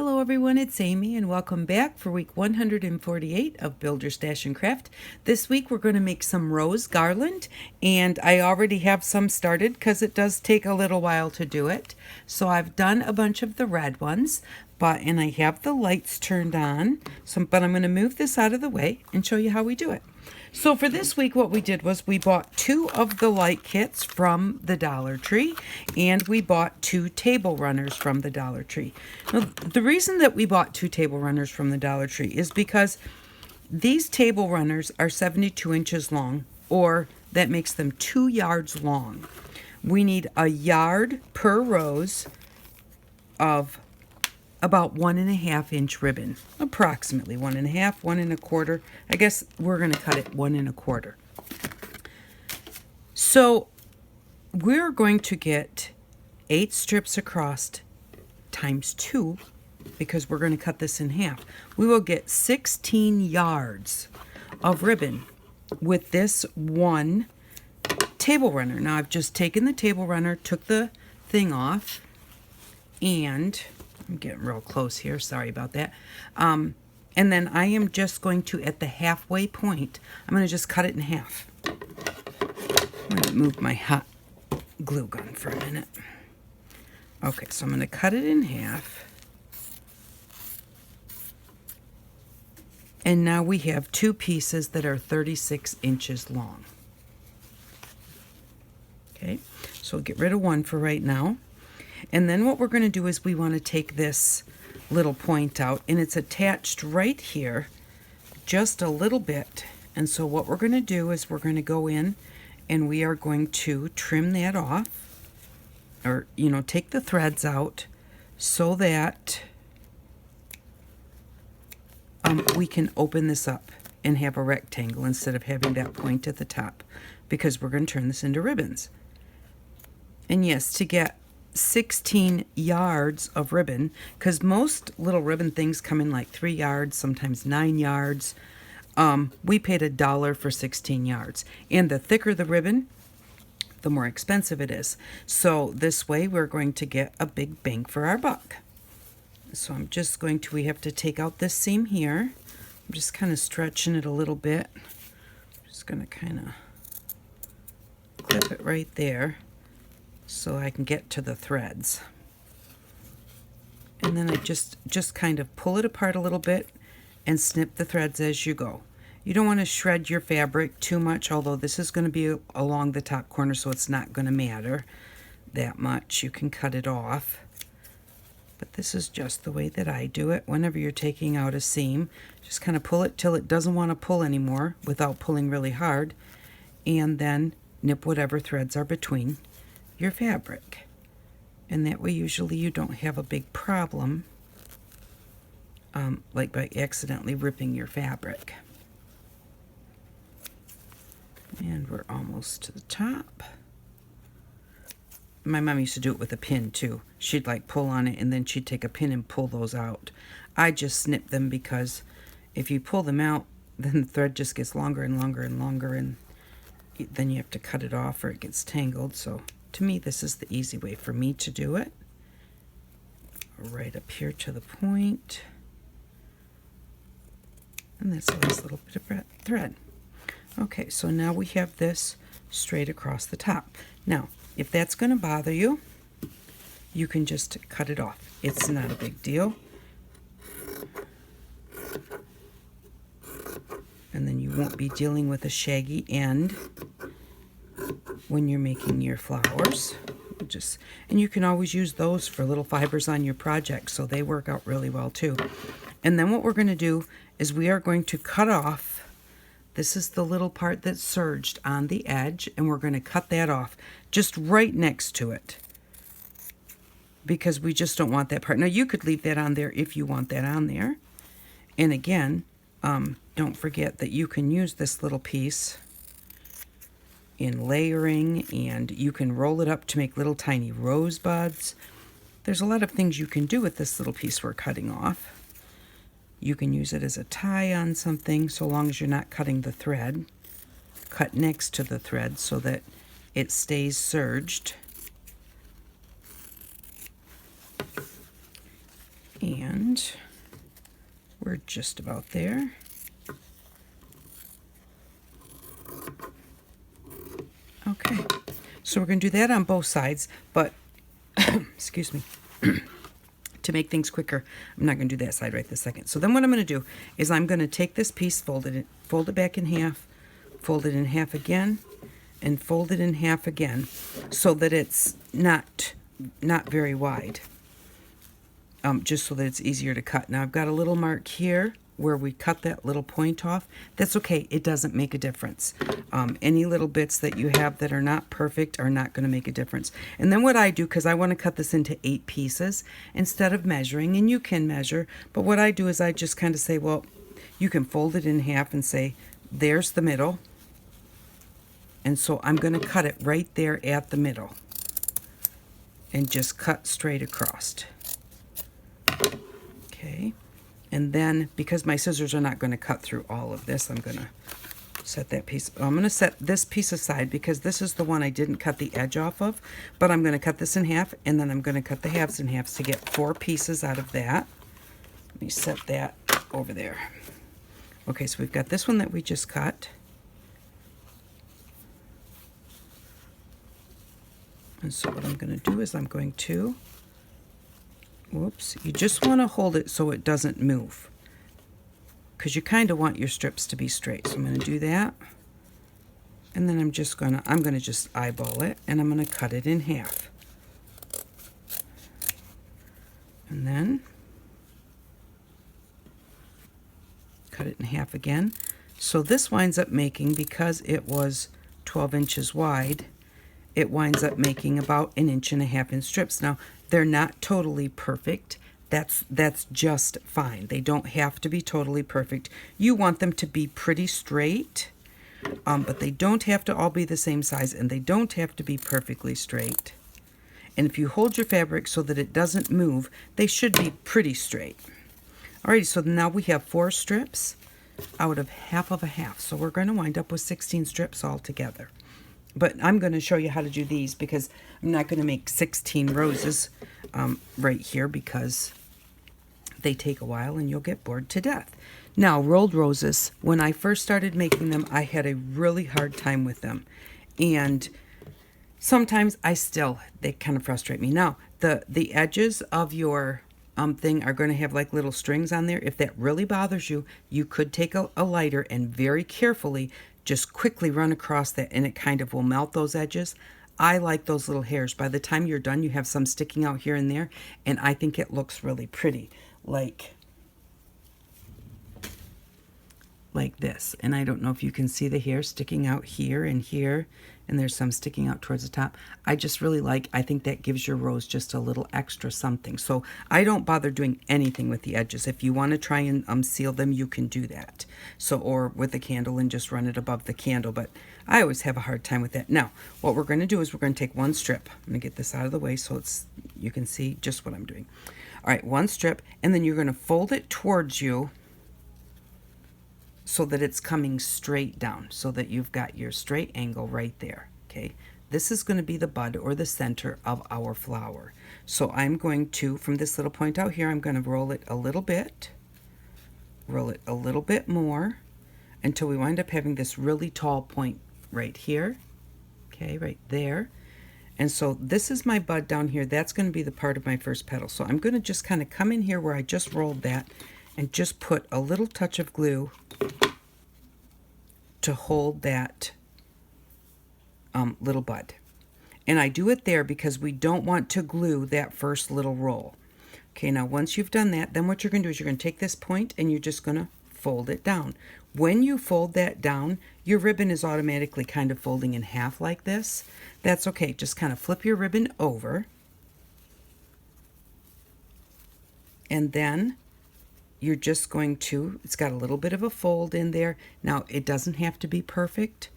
Hello everyone, it's Amy and welcome back for week 148 of Build Your Stash and Craft. This week we're going to make some rose garland, and I already have some started because it does take a little while to do it. So I've done a bunch of the red ones, and I have the lights turned on, but I'm going to move this out of the way and show you how we do it. So for this week, what we did was we bought 2 of the light kits from the Dollar Tree, and we bought 2 table runners from the Dollar Tree. Now, the reason that we bought 2 table runners from the Dollar Tree is because these table runners are 72 inches long, or that makes them 2 yards long. We need a yard per rose of about 1.5 inch ribbon, approximately 1.5, 1 1/4. I guess we're going to cut it 1 1/4. So we're going to get 8 strips across times 2 because we're going to cut this in half. We will get 16 yards of ribbon with this one table runner. Now I've just taken the table runner, took the thing off, and I'm getting real close here, sorry about that. And then I am just going to, at the halfway point, I'm going to just cut it in half. I'm going to move my hot glue gun for a minute. Okay, so I'm going to cut it in half. And now we have 2 pieces that are 36 inches long. Okay, so we'll get rid of one for right now. And then what we're going to do is we want to take this little point out, and it's attached right here just a little bit. And so what we're going to do is we're going to go in and we are going to trim that off, or take the threads out so that we can open this up and have a rectangle instead of having that point at the top, because we're going to turn this into ribbons. And yes, to get 16 yards of ribbon, because most little ribbon things come in like 3 yards, sometimes 9 yards. We paid $1 for 16 yards, and the thicker the ribbon, the more expensive it is. So this way we're going to get a big bang for our buck. So I'm just going to, we have to take out this seam here. I'm just kind of stretching it a little bit. I'm just going to kind of clip it right there so I can get to the threads. And then I just kind of pull it apart a little bit and snip the threads as you go. You don't want to shred your fabric too much, although this is going to be along the top corner, so it's not going to matter that much. You can cut it off. But this is just the way that I do it. Whenever you're taking out a seam, just kind of pull it till it doesn't want to pull anymore without pulling really hard, and then nip whatever threads are between your fabric. And that way usually you don't have a big problem like by accidentally ripping your fabric. And we're almost to the top. My mom used to do it with a pin too. She'd like pull on it and then she'd take a pin and pull those out. I just snip them because if you pull them out, then the thread just gets longer and longer and longer, and then you have to cut it off or it gets tangled. So to me, this is the easy way for me to do it. Right up here to the point. And that's a nice little bit of thread. Okay, so now we have this straight across the top. Now, if that's going to bother you, you can just cut it off. It's not a big deal. And then you won't be dealing with a shaggy end when you're making your flowers. And you can always use those for little fibers on your project, so they work out really well too. And then what we're going to do is we are going to cut off, this is the little part that's serged on the edge, and we're going to cut that off just right next to it, because we just don't want that part. Now you could leave that on there if you want that on there. And again, don't forget that you can use this little piece in layering, and you can roll it up to make little tiny rosebuds. There's a lot of things you can do with this little piece we're cutting off. You can use it as a tie on something, so long as you're not cutting the thread. Cut next to the thread so that it stays serged. And And we're just about there. Okay, so we're going to do that on both sides, but excuse me, to make things quicker, I'm not going to do that side right this second. So then what I'm going to do is I'm going to take this piece, fold it back in half, fold it in half again, and fold it in half again, so that it's not very wide, just so that it's easier to cut. Now I've got a little mark here where we cut that little point off. That's okay, it doesn't make a difference. Any little bits that you have that are not perfect are not going to make a difference. And then what I do, because I want to cut this into 8 pieces instead of measuring, and you can measure, but what I do is I just kind of say, well, you can fold it in half and say, there's the middle. And so I'm going to cut it right there at the middle and just cut straight across. Okay. And then, because my scissors are not going to cut through all of this, I'm going to set that piece. I'm going to set this piece aside because this is the one I didn't cut the edge off of. But I'm going to cut this in half, and then I'm going to cut the halves in half to get 4 pieces out of that. Let me set that over there. Okay, so we've got this one that we just cut. And so what I'm going to do is I'm going to, whoops, you just want to hold it so it doesn't move, because you kind of want your strips to be straight. So I'm going to do that, and then I'm going to just eyeball it, and I'm going to cut it in half. And then cut it in half again. So this winds up making, because it was 12 inches wide, it winds up making about 1.5 inch in strips. Now, they're not totally perfect. That's just fine. They don't have to be totally perfect. You want them to be pretty straight, but they don't have to all be the same size, and they don't have to be perfectly straight. And if you hold your fabric so that it doesn't move, they should be pretty straight. Alrighty, so now we have 4 strips out of half of a half. So we're going to wind up with 16 strips all together. But I'm going to show you how to do these, because I'm not going to make 16 roses right here, because they take a while and you'll get bored to death. Now, rolled roses, when I first started making them, I had a really hard time with them. And sometimes they kind of frustrate me. Now, the edges of your thing are going to have like little strings on there. If that really bothers you, you could take a lighter and very carefully just quickly run across that, and it kind of will melt those edges. I like those little hairs. By the time you're done, you have some sticking out here and there, and I think it looks really pretty, like this. And I don't know if you can see the hair sticking out here, and there's some sticking out towards the top. I just really I think that gives your rose just a little extra something. So I don't bother doing anything with the edges. If you want to try and seal them, you can do that. So, or with a candle and just run it above the candle, but I always have a hard time with that. Now, what we're going to do is we're going to take 1 strip. I'm going to get this out of the way so you can see just what I'm doing. All right, 1 strip, and then you're going to fold it towards you so that it's coming straight down, so that you've got your straight angle right there. Okay, this is going to be the bud or the center of our flower. So I'm going to, from this little point out here, I'm going to roll it a little bit more, until we wind up having this really tall point right here. Okay, right there. And so this is my bud down here. That's going to be the part of my first petal. So I'm going to just kind of come in here where I just rolled that and just put a little touch of glue to hold that little bud. And I do it there because we don't want to glue that first little roll. Okay, now once you've done that, then what you're going to do is you're going to take this point and you're just going to fold it down. When you fold that down, your ribbon is automatically kind of folding in half like this. That's okay. Just kind of flip your ribbon over. And then you're just going to, it's got a little bit of a fold in there. Now, it doesn't have to be perfect.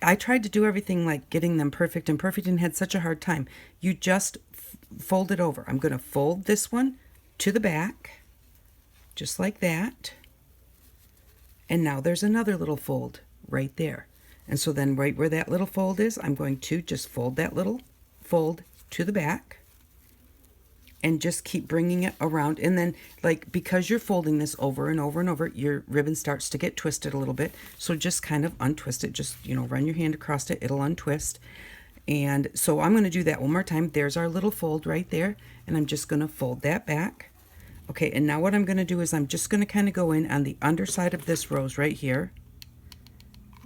I tried to do everything like getting them perfect and had such a hard time. You just fold it over. I'm going to fold this one to the back, just like that. And now there's another little fold right there. And so then right where that little fold is, I'm going to just fold that little fold to the back. and just keep bringing it around. And then, like, because you're folding this over and over and over, your ribbon starts to get twisted a little bit. So just kind of untwist it. Just, you know, run your hand across it. It'll untwist. And so I'm going to do that one more time. There's our little fold right there. And I'm just going to fold that back. Okay, and now what I'm going to do is I'm just going to kind of go in on the underside of this rose right here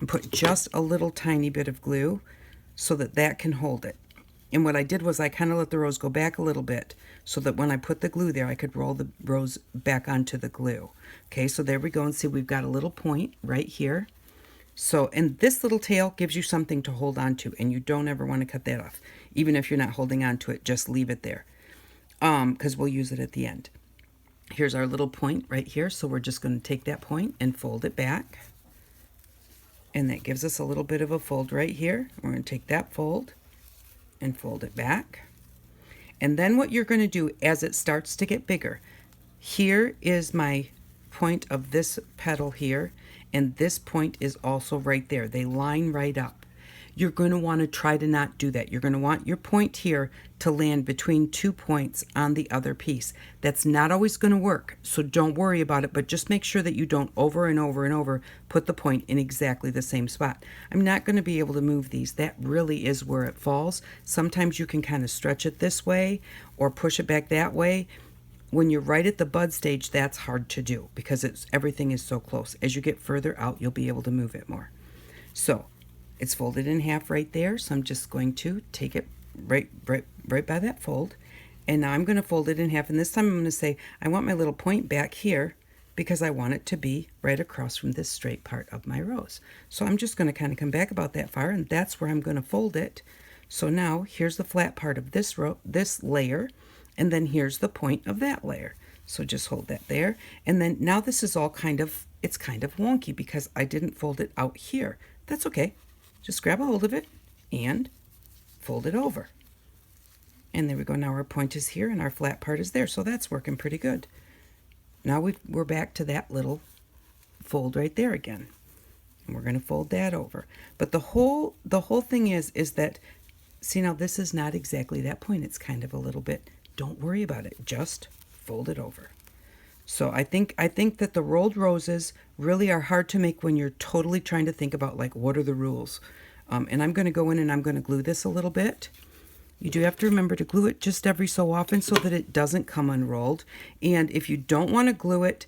and put just a little tiny bit of glue so that that can hold it. And what I did was I kind of let the rose go back a little bit so that when I put the glue there, I could roll the rose back onto the glue. Okay, so there we go, and see we've got a little point right here. So, and this little tail gives you something to hold on to, and you don't ever want to cut that off. Even if you're not holding on to it, just leave it there, because we'll use it at the end. Here's our little point right here, so we're just going to take that point and fold it back. And that gives us a little bit of a fold right here. We're going to take that fold and fold it back. And then what you're going to do as it starts to get bigger, here is my point of this petal here, and this point is also right there. They line right up. You're going to want to try to not do that. You're going to want your point here to land between 2 points on the other piece. That's not always going to work, so don't worry about it, but just make sure that you don't over and over and over put the point in exactly the same spot. I'm not going to be able to move these. That really is where it falls. Sometimes you can kind of stretch it this way or push it back that way. When you're right at the bud stage, that's hard to do because everything is so close. As you get further out, you'll be able to move it more. So it's folded in half right there, so I'm just going to take it right by that fold. And now I'm going to fold it in half, and this time I'm going to say I want my little point back here because I want it to be right across from this straight part of my rose. So I'm just going to kind of come back about that far, and that's where I'm going to fold it. So now here's the flat part of this layer, and then here's the point of that layer. So just hold that there. And then now this is all it's kind of wonky because I didn't fold it out here. That's okay. Just grab a hold of it and fold it over. And there we go. Now our point is here and our flat part is there. So that's working pretty good. Now we're back to that little fold right there again. And we're going to fold that over. But the whole thing is that, see, now this is not exactly that point. It's kind of a little bit. Don't worry about it. Just fold it over. So I think that the rolled roses really are hard to make when you're totally trying to think about, like, what are the rules? And I'm going to go in and I'm going to glue this a little bit. You do have to remember to glue it just every so often so that it doesn't come unrolled. And if you don't want to glue it,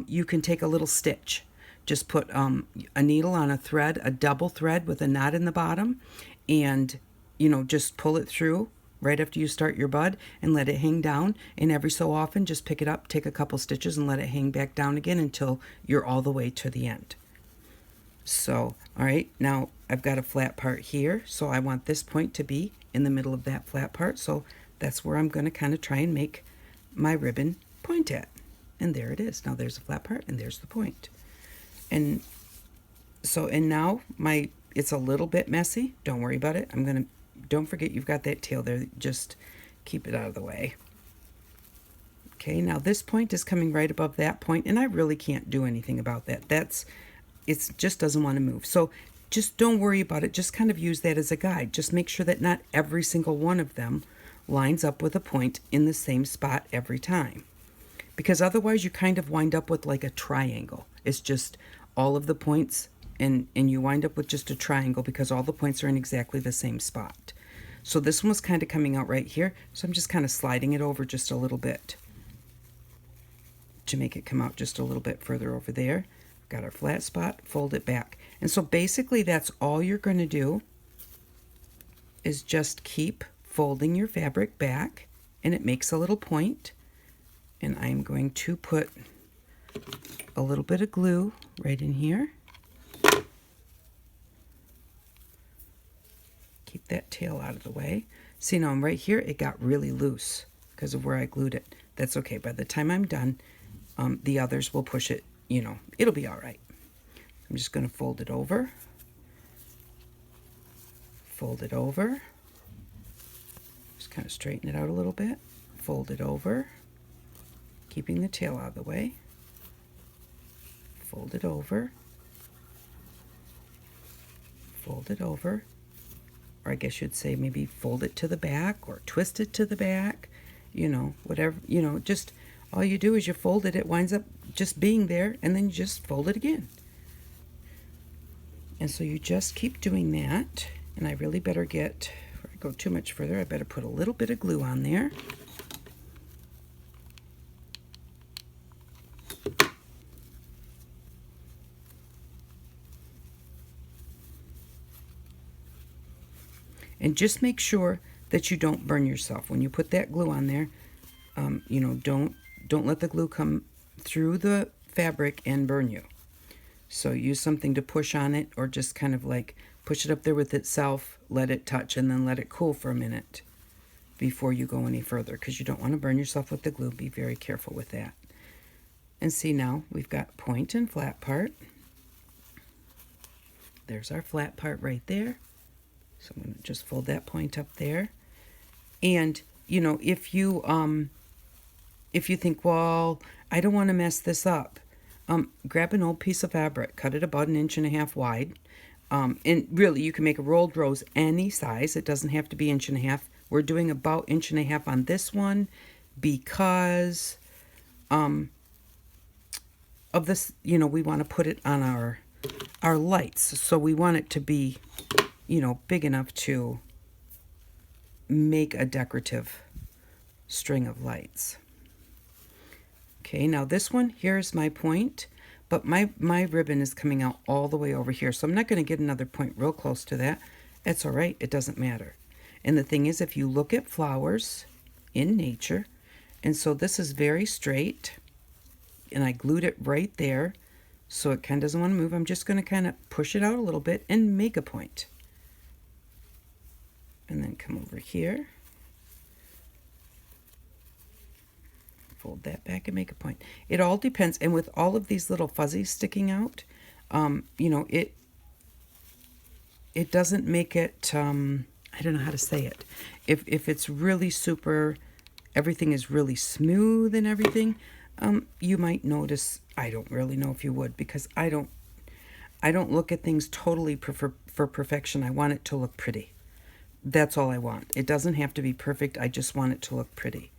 you can take a little stitch. Just put a needle on a thread, a double thread with a knot in the bottom, and, you know, just pull it through right after you start your bud and let it hang down. And every so often, just pick it up, take a couple stitches and let it hang back down again until you're all the way to the end. So, all right, now I've got a flat part here. So I want this point to be in the middle of that flat part. So that's where I'm going to kind of try and make my ribbon point at. And there it is. Now there's a flat part and there's the point. And so, and now it's a little bit messy. Don't worry about it. Don't forget you've got that tail there. Just keep it out of the way. Okay, now this point is coming right above that point, and I really can't do anything about that. It just doesn't want to move. So just don't worry about it. Just kind of use that as a guide. Just make sure that not every single one of them lines up with a point in the same spot every time. Because otherwise you kind of wind up with like a triangle. It's just all of the points, and you wind up with just a triangle because all the points are in exactly the same spot. So this one was kind of coming out right here, so I'm just kind of sliding it over just a little bit to make it come out just a little bit further over there. Got our flat spot, fold it back. And so basically that's all you're going to do is just keep folding your fabric back, and it makes a little point. And I'm going to put a little bit of glue right in here. Keep that tail out of the way. See, now I'm right here, it got really loose because of where I glued it. That's okay. By the time I'm done, the others will push it, it'll be all right. I'm just going to fold it over. Fold it over. Just kind of straighten it out a little bit. Fold it over. Keeping the tail out of the way. Fold it over. Fold it over. Or I guess you'd say maybe fold it to the back or twist it to the back you know, whatever, you know, just all you do is you fold it. It winds up just being there, and then you just fold it again. And so you just keep doing that. And I really better get, before I go too much further, I better put a little bit of glue on there. And just make sure that you don't burn yourself. When you put that glue on there, you know, don't let the glue come through the fabric and burn you. So use something to push on it, or just kind of like push it up there with itself, let it touch, and then let it cool for a minute before you go any further, because you don't want to burn yourself with the glue. Be very careful with that. And see, now we've got point and flat part. There's our flat part right there. So I'm going to just fold that point up there. And, you know, if you think, well, I don't want to mess this up, grab an old piece of fabric, cut it about 1.5 inches wide. And really, you can make a rolled rose any size. It doesn't have to be 1.5 inches. We're doing about 1.5 inches on this one because of this, you know, we want to put it on our lights. So we want it to be, you know, big enough to make a decorative string of lights. Okay, now this one, here's my point, but my ribbon is coming out all the way over here, so I'm not going to get another point real close to that. It's all right, it doesn't matter. And the thing is, if you look at flowers in nature, and so this is very straight, and I glued it right there, so it kind of doesn't want to move. I'm just going to kind of push it out a little bit and make a point. And then come over here, fold that back and make a point. It all depends, and with all of these little fuzzies sticking out, you know, it doesn't make it, I don't know how to say it. If it's really super, everything is really smooth and everything, you might notice. I don't really know if you would, because I don't look at things totally for perfection. I want it to look pretty. That's all I want. It doesn't have to be perfect. I just want it to look pretty.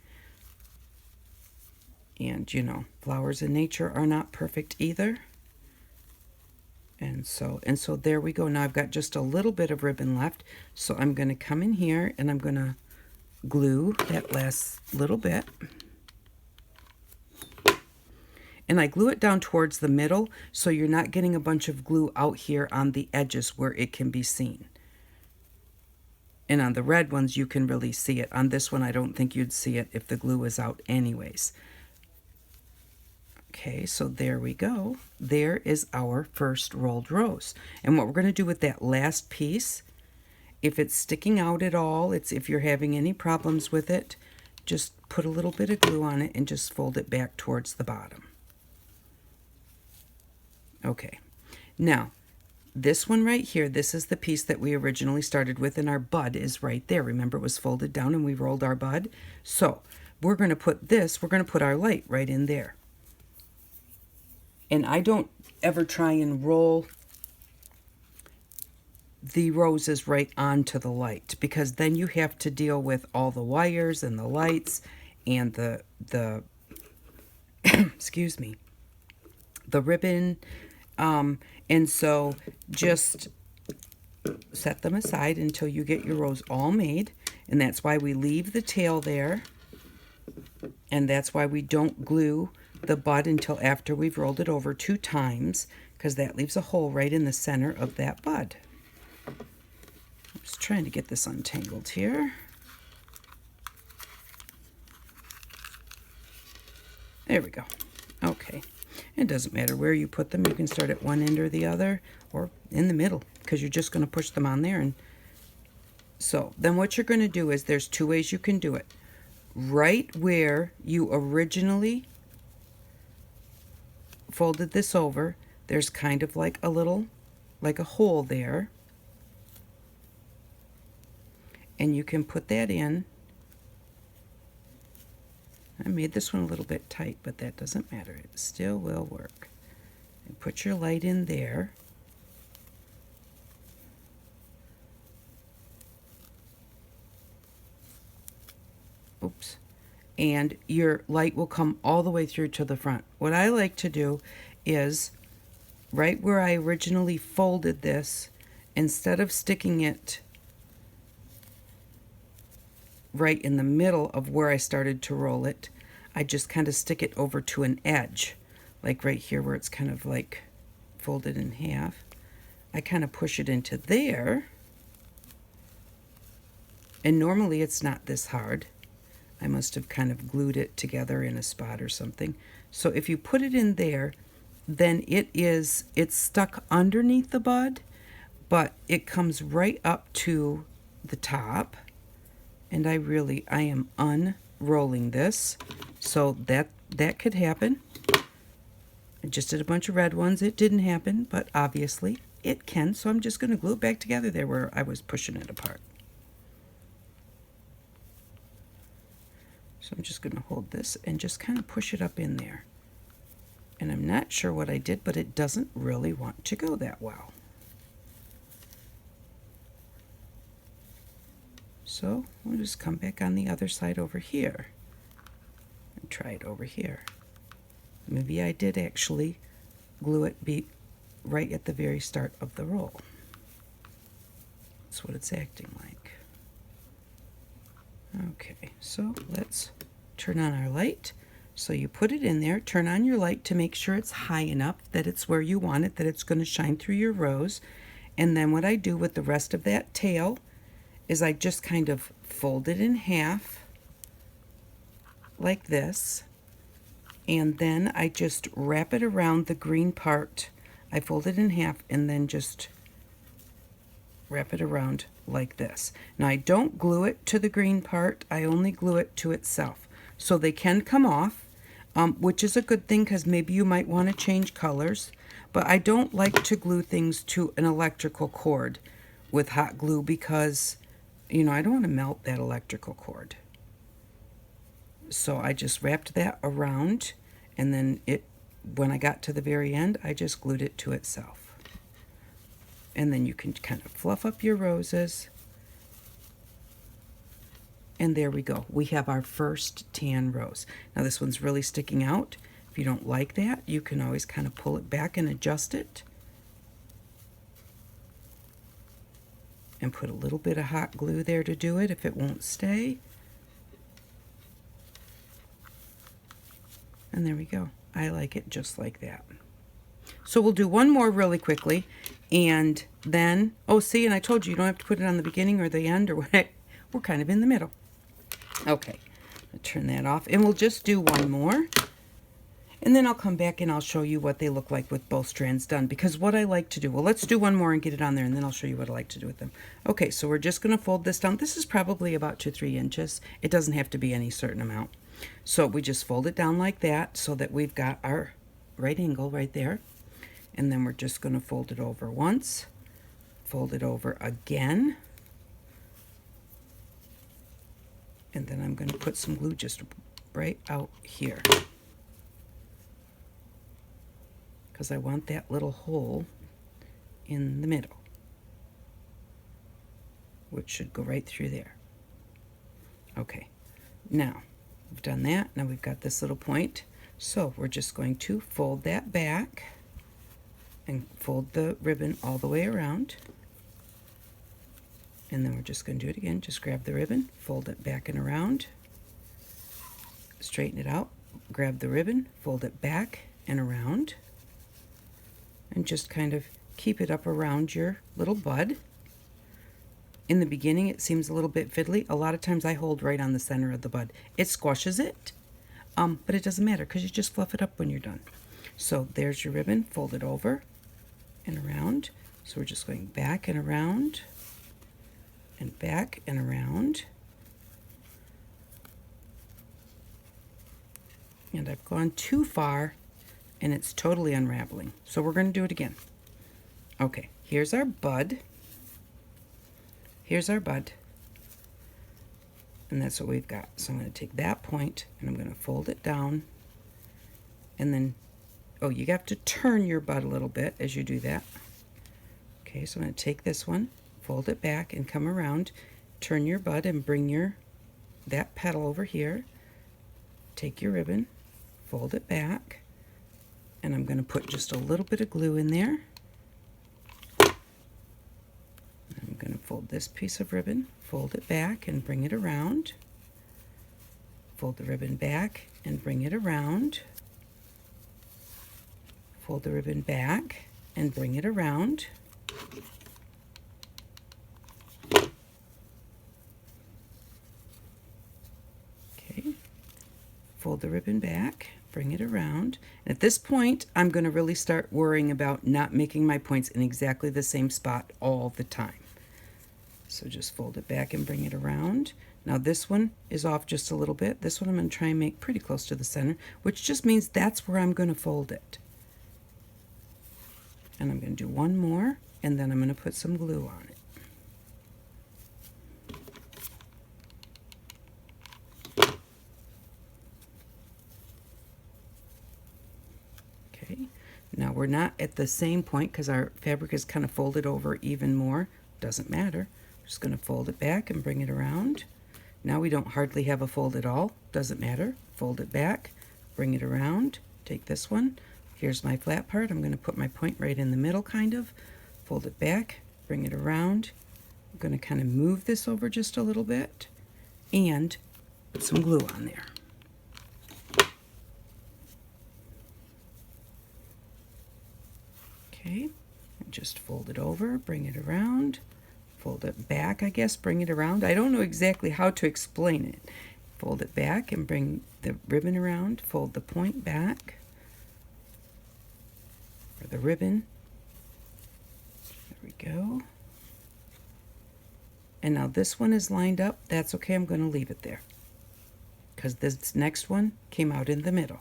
And, you know, flowers in nature are not perfect either. And so there we go. Now I've got just a little bit of ribbon left. So I'm going to come in here and I'm going to glue that last little bit. And I glue it down towards the middle, so you're not getting a bunch of glue out here on the edges where it can be seen. And on the red ones, you can really see it. On this one, I don't think you'd see it if the glue is out anyways. Okay, so there we go. There is our first rolled rose. And what we're going to do with that last piece, if it's sticking out at all, if you're having any problems with it, just put a little bit of glue on it and just fold it back towards the bottom. Okay, now this one right here, this is the piece that we originally started with, and our bud is right there. Remember, it was folded down and we rolled our bud. So we're going to put our light right in there. And I don't ever try and roll the roses right onto the light, because then you have to deal with all the wires and the lights and the excuse me, the ribbon. And so just set them aside until you get your rose all made. And that's why we leave the tail there. And that's why we don't glue the bud until after we've rolled it over 2 times, because that leaves a hole right in the center of that bud. I'm just trying to get this untangled here. There we go. Okay. It doesn't matter where you put them. You can start at one end or the other, or in the middle, because you're just going to push them on there. And so then what you're going to do is, there's 2 ways you can do it. Right where you originally folded this over, there's kind of like a little, like a hole there. And you can put that in. I made this one a little bit tight, but that doesn't matter. It still will work. And put your light in there. Oops. and your light will come all the way through to the front. What I like to do is right where I originally folded this, instead of sticking it right in the middle of where I started to roll it, I just kind of stick it over to an edge, like right here where it's kind of like folded in half. I kind of push it into there, and normally it's not this hard. I must have kind of glued it together in a spot or something. So if you put it in there, then it's stuck underneath the bud, but it comes right up to the top. And I am unrolling this, so that could happen. I just did a bunch of red ones. It didn't happen, but obviously it can, so I'm just going to glue it back together there where I was pushing it apart. So I'm just going to hold this and just kind of push it up in there. And I'm not sure what I did, but it doesn't really want to go that well. So we'll just come back on the other side over here and try it over here. Maybe I did actually glue it right at the very start of the roll. That's what it's acting like. Okay, so let's turn on our light. So you put it in there, turn on your light to make sure it's high enough that it's where you want it, that it's going to shine through your rose. And then what I do with the rest of that tail is I just kind of fold it in half like this, and then I just wrap it around the green part. I fold it in half and then just wrap it around like this. Now I don't glue it to the green part, I only glue it to itself. So they can come off, which is a good thing because maybe you might want to change colors, but I don't like to glue things to an electrical cord with hot glue because, you know, I don't want to melt that electrical cord. So I just wrapped that around, and then when I got to the very end, I just glued it to itself. And then you can kind of fluff up your roses. And there we go. We have our first tan rose. Now this one's really sticking out. If you don't like that, you can always kind of pull it back and adjust it. And put a little bit of hot glue there to do it if it won't stay. And there we go. I like it just like that. So we'll do one more really quickly, and then, oh, see, and I told you, you don't have to put it on the beginning or the end or what. We're kind of in the middle. Okay, I'll turn that off, and we'll just do one more. And then I'll come back and I'll show you what they look like with both strands done. Because what I like to do, well, let's do one more and get it on there, and then I'll show you what I like to do with them. Okay, so we're just going to fold this down. This is probably about 2-3 inches. It doesn't have to be any certain amount. So we just fold it down like that so that we've got our right angle right there. And then we're just going to fold it over once, fold it over again. And then I'm going to put some glue just right out here, because I want that little hole in the middle, which should go right through there. Okay, now we've done that. Now we've got this little point. So we're just going to fold that back and fold the ribbon all the way around. And then we're just going to do it again. Just grab the ribbon, fold it back and around, straighten it out, grab the ribbon, fold it back and around, and just kind of keep it up around your little bud. In the beginning, it seems a little bit fiddly. A lot of times I hold right on the center of the bud. It squashes it, but it doesn't matter because you just fluff it up when you're done. So there's your ribbon, fold it over and around. So we're just going back and around and back and around. And I've gone too far and it's totally unraveling. So we're going to do it again. Okay, here's our bud. Here's our bud. And that's what we've got. So I'm going to take that point and I'm going to fold it down. And then, oh, you have to turn your bud a little bit as you do that. Okay, so I'm going to take this one, fold it back and come around, turn your bud and bring that petal over here, take your ribbon, fold it back, and I'm going to put just a little bit of glue in there. I'm going to fold this piece of ribbon, fold it back and bring it around. Fold the ribbon back and bring it around. Fold the ribbon back and bring it around. Okay. Fold the ribbon back, bring it around. And at this point, I'm going to really start worrying about not making my points in exactly the same spot all the time. So just fold it back and bring it around. Now this one is off just a little bit. This one I'm going to try and make pretty close to the center, which just means that's where I'm going to fold it. And I'm going to do one more, and then I'm going to put some glue on it. Okay, now we're not at the same point because our fabric is kind of folded over even more. Doesn't matter. I'm just going to fold it back and bring it around. Now we don't hardly have a fold at all. Doesn't matter. Fold it back, bring it around, take this one. Here's my flat part. I'm going to put my point right in the middle, kind of. Fold it back, bring it around. I'm going to kind of move this over just a little bit and put some glue on there. Okay, and just fold it over, bring it around. Fold it back, I guess, bring it around. I don't know exactly how to explain it. Fold it back and bring the ribbon around. Fold the point back. Or the ribbon. There we go. And now this one is lined up. That's okay, I'm going to leave it there. Because this next one came out in the middle.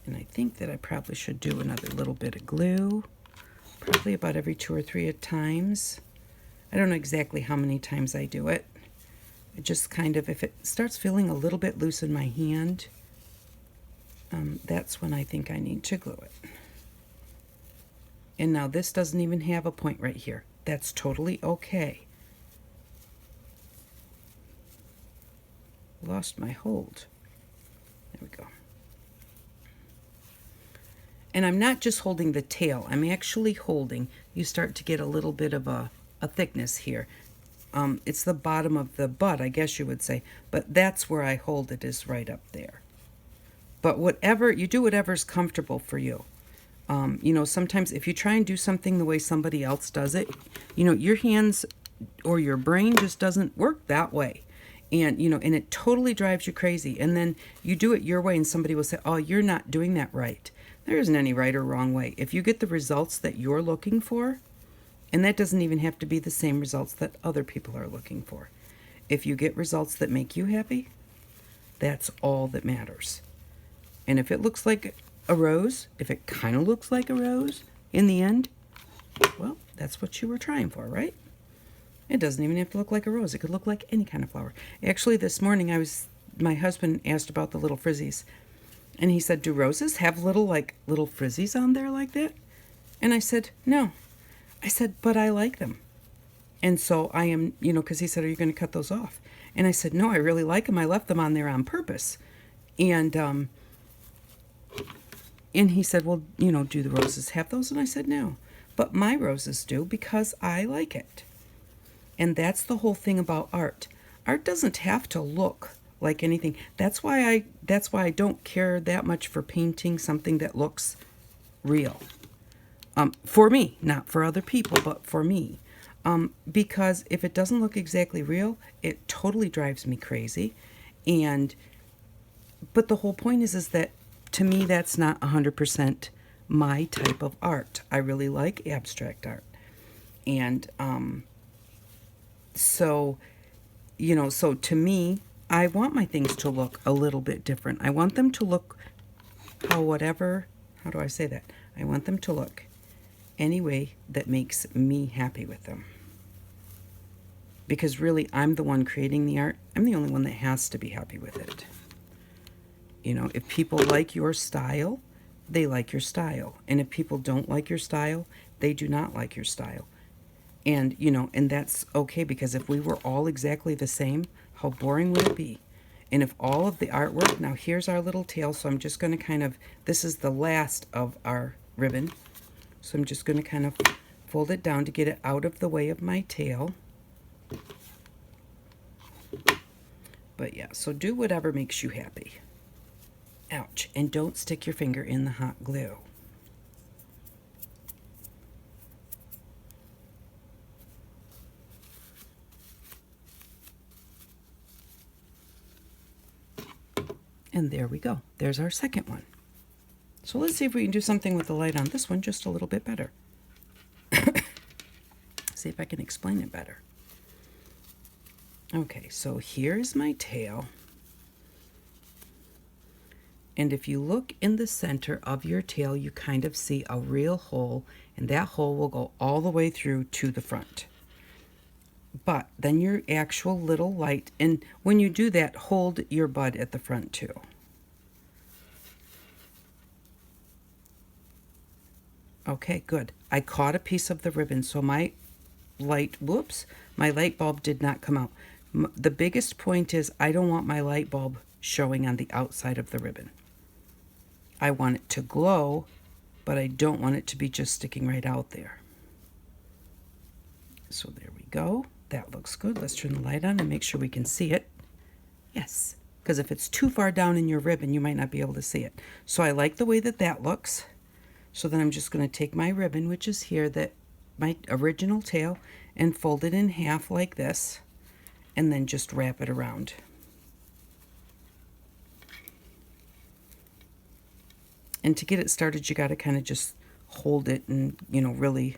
And I think that I probably should do another little bit of glue. Probably about every 2 or 3 times. I don't know exactly how many times I do it. It just kind of, if it starts feeling a little bit loose in my hand, that's when I think I need to glue it. And now this doesn't even have a point right here. That's totally okay. Lost my hold. There we go. And I'm not just holding the tail. I'm actually holding. You start to get a little bit of a thickness here. It's the bottom of the butt, I guess you would say, but that's where I hold it, is right up there. But whatever you do, whatever's comfortable for you. You know, sometimes if you try and do something the way somebody else does it, you know, your hands or your brain just doesn't work that way. And, you know, and it totally drives you crazy. And then you do it your way and somebody will say, oh, you're not doing that right. There isn't any right or wrong way. If you get the results that you're looking for, and that doesn't even have to be the same results that other people are looking for. If you get results that make you happy, that's all that matters. And if it looks like a rose, if it kind of looks like a rose in the end, well, that's what you were trying for, right? It doesn't even have to look like a rose. It could look like any kind of flower. Actually, this morning my husband asked about the little frizzies. And he said, do roses have little frizzies on there like that? And I said, no. I said, but I like them. And so I am, you know, because he said, are you going to cut those off? And I said, no, I really like them. I left them on there on purpose. And he said, well, you know, do the roses have those? And I said, no. But my roses do because I like it. And that's the whole thing about art. Art doesn't have to look like anything. That's why I don't care that much for painting something that looks real. For me, not for other people, but for me. Because if it doesn't look exactly real, it totally drives me crazy. But the whole point is that to me, that's not 100% my type of art. I really like abstract art. And so, you know, so to me, I want my things to look a little bit different. I want them to look how do I say that? I want them to look any way that makes me happy with them. Because really, I'm the one creating the art. I'm the only one that has to be happy with it. You know, if people like your style, they like your style. And if people don't like your style, they do not like your style. And, you know, and that's okay, because if we were all exactly the same, how boring would it be? And if all of the artwork, now here's our little tail, so I'm just going to kind of, this is the last of our ribbon. So I'm just going to kind of fold it down to get it out of the way of my tail. But yeah, so do whatever makes you happy. Ouch, and don't stick your finger in the hot glue. And there we go. There's our second one. So let's see if we can do something with the light on this one just a little bit better. See if I can explain it better. Okay, so here's my tail. And if you look in the center of your tail, you kind of see a real hole, and that hole will go all the way through to the front. But then your actual little light, and when you do that, hold your bud at the front too. Okay, good. I caught a piece of the ribbon, so my light bulb did not come out. The biggest point is I don't want my light bulb showing on the outside of the ribbon. I want it to glow, but I don't want it to be just sticking right out there. So there we go. That looks good. Let's turn the light on and make sure we can see it. Yes, because if it's too far down in your ribbon, you might not be able to see it. So I like the way that that looks. So then I'm just going to take my ribbon, which is here, my original tail, and fold it in half like this, and then just wrap it around. And to get it started, you got to kind of just hold it and, you know, really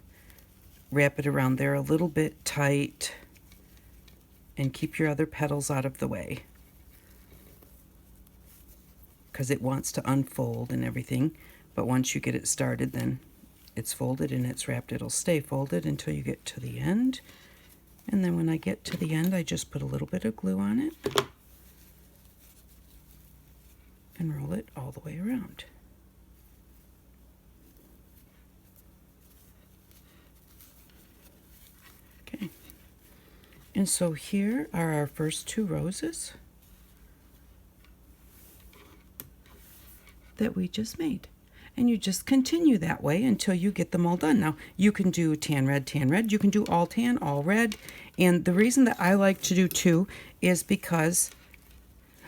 wrap it around there a little bit tight, and keep your other petals out of the way, because it wants to unfold and everything. But once you get it started, then it's folded and it's wrapped. It'll stay folded until you get to the end. And then when I get to the end, I just put a little bit of glue on it and roll it all the way around. Okay. And so here are our first two roses that we just made. And you just continue that way until you get them all done. Now, you can do tan red, you can do all tan, all red. And the reason that I like to do two is because,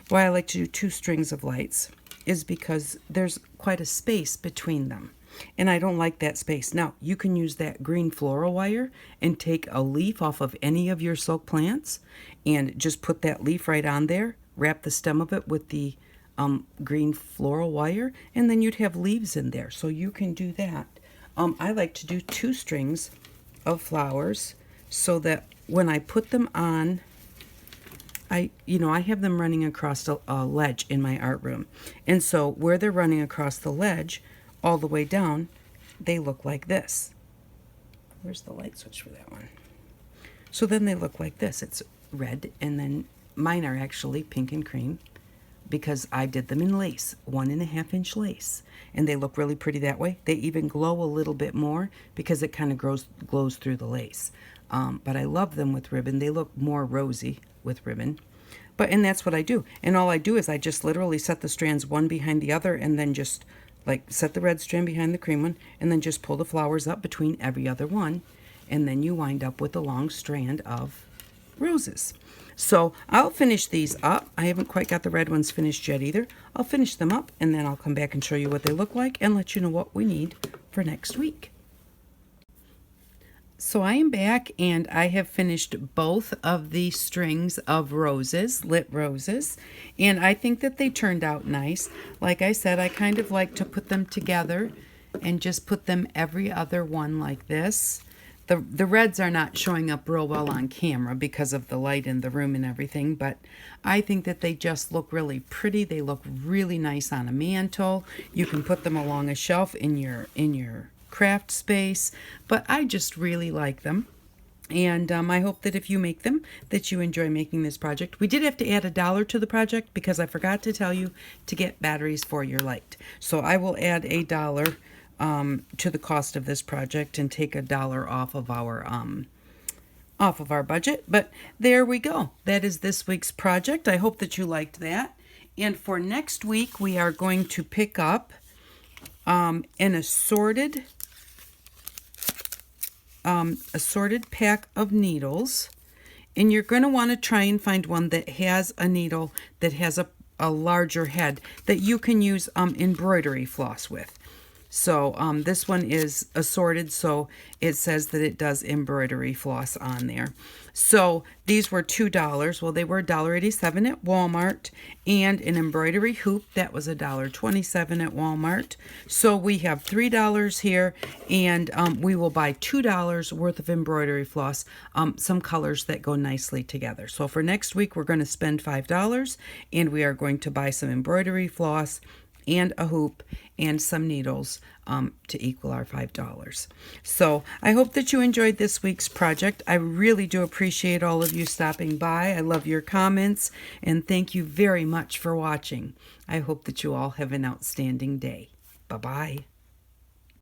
why I like to do two strings of lights, is because there's quite a space between them. And I don't like that space. Now, you can use that green floral wire and take a leaf off of any of your silk plants and just put that leaf right on there, wrap the stem of it with the green floral wire, and then you'd have leaves in there. So you can do that. I like to do two strings of flowers so that when I put them on, I have them running across a ledge in my art room. And so where they're running across the ledge all the way down, they look like this. Where's the light switch for that one? So then they look like this. It's red, and then mine are actually pink and cream, because I did them in lace, 1.5-inch lace, and they look really pretty that way. They even glow a little bit more because it kind of glows through the lace. But I love them with ribbon. They look more rosy with ribbon. And that's what I do. And all I do is I just literally set the strands one behind the other, and then just like set the red strand behind the cream one, and then just pull the flowers up between every other one, and then you wind up with a long strand of roses. So I'll finish these up. I haven't quite got the red ones finished yet either. I'll finish them up, and then I'll come back and show you what they look like and let you know what we need for next week. So I am back, and I have finished both of the strings of roses, lit roses, and I think that they turned out nice. Like I said, I kind of like to put them together and just put them every other one like this. The reds are not showing up real well on camera because of the light in the room and everything, but I think that they just look really pretty. They look really nice on a mantle. You can put them along a shelf in your craft space, but I just really like them. And I hope that if you make them, that you enjoy making this project. We did have to add $1 to the project because I forgot to tell you to get batteries for your light. So I will add $1 to the cost of this project and take $1 off of our off of our budget. But there we go. That is this week's project. I hope that you liked that. And for next week, we are going to pick up an assorted pack of needles. And you're going to want to try and find one that has a needle that has a larger head that you can use embroidery floss with. So this one is assorted, so it says that it does embroidery floss on there. So these were $2. Well, they were $1.87 at Walmart, and an embroidery hoop, that was $1.27 at Walmart. So we have $3 here, and we will buy $2 worth of embroidery floss, some colors that go nicely together. So for next week, we're going to spend $5, and we are going to buy some embroidery floss and a hoop and some needles to equal our $5. So I hope that you enjoyed this week's project. I really do appreciate all of you stopping by. I love your comments, and thank you very much for watching. I hope that you all have an outstanding day. Bye-bye.